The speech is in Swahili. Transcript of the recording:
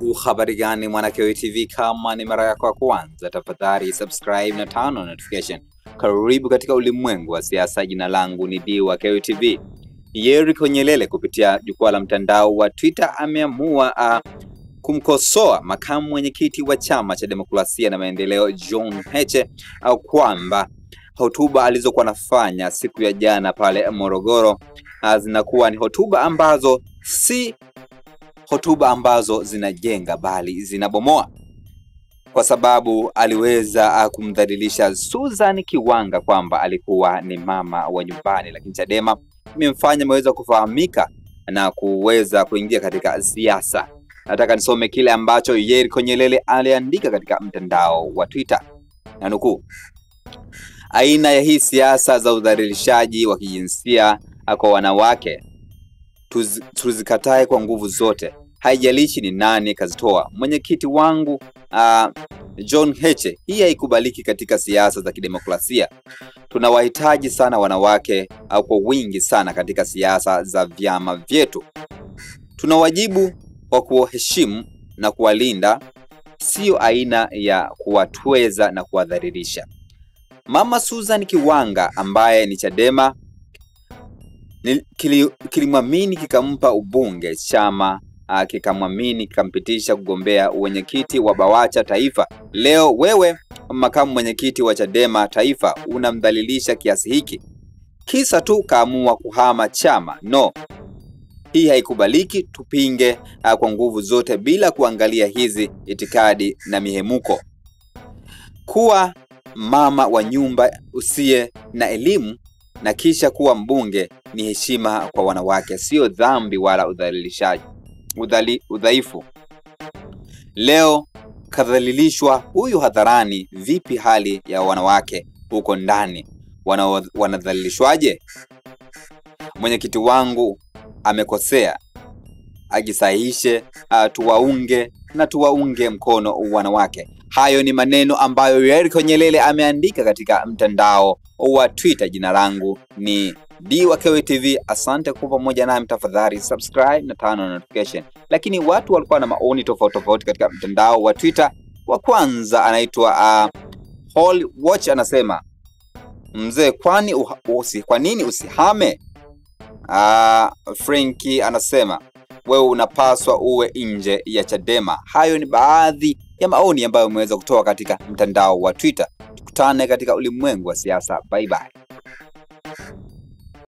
Uhabari gani mwana KOE TV? Kama ni mara yako ya kwanza, tafadhali subscribe na turn on notification. Karibu katika ulimwengu wa siasa. Jina langu ni D wa KOE TV. Yeriko Nyerere kupitia jukwaa la mtandao wa Twitter ameamua kumkosoa makamu mwenyekiti wa Chama cha Demokrasia na Maendeleo John Heche kwamba hotuba alizokuwa nafanya siku ya jana pale Morogoro zinakuwa ni hotuba ambazo si hotuba ambazo zinajenga bali zinabomoa, kwa sababu aliweza kumdhalilisha Susan Kiwanga kwamba alikuwa ni mama wa nyumbani, lakini Chadema imemfanya ameweza kufahamika na kuweza kuingia katika siasa. Nataka nisome kile ambacho Yeriko Nyerere aliandika katika mtandao wa Twitter. Na nukuu: aina ya hii siasa za udhalilishaji wa kijinsia kwa wanawake tuzikatae kwa nguvu zote, haijalishi ni nani kazitoa. Mwenyekiti wangu John Heche, hii haikubaliki katika siasa za kidemokrasia. Tunawahitaji sana wanawake kwa wingi sana katika siasa za vyama vyetu. Tuna wajibu wa kuwaheshimu na kuwalinda, sio aina ya kuwatweza na kuwadhalilisha. Mama Susan Kiwanga ambaye ni Chadema kilimwamini kikampa ubunge, chama kikamwamini kikampitisha kugombea uwenyekiti wa BAWACHA taifa. Leo wewe makamu mwenyekiti wa Chadema taifa unamdhalilisha kiasi hiki kisa tu kaamua kuhama chama? No, hii haikubaliki. Tupinge kwa nguvu zote bila kuangalia hizi itikadi na mihemuko. Kuwa mama wa nyumba usiye na elimu na kisha kuwa mbunge ni heshima kwa wanawake, sio dhambi wala udhalilishaji, udhaifu. Leo kadhalilishwa huyu hadharani, vipi hali ya wanawake huko ndani? Wanadhalilishwaje? Mwenyekiti wangu amekosea, ajisahihishe, tuwaunge mkono wanawake. Hayo ni maneno ambayo Yeriko Nyerere ameandika katika mtandao wa Twitter. Jina langu ni D wa KOE TV. Asante kwa pamoja nami, tafadhali subscribe na turn on notification. Lakini watu walikuwa na maoni tofauti katika mtandao wa Twitter. Wa kwanza anaitwa Holy Watch, anasema mzee, kwa nini usihame? Frankie anasema wewe unapaswa uwe nje ya Chadema. Hayo ni baadhi ya maoni ambayo umeweza kutoa katika mtandao wa Twitter. Tukutane katika ulimwengu wa siasa. Bye bye.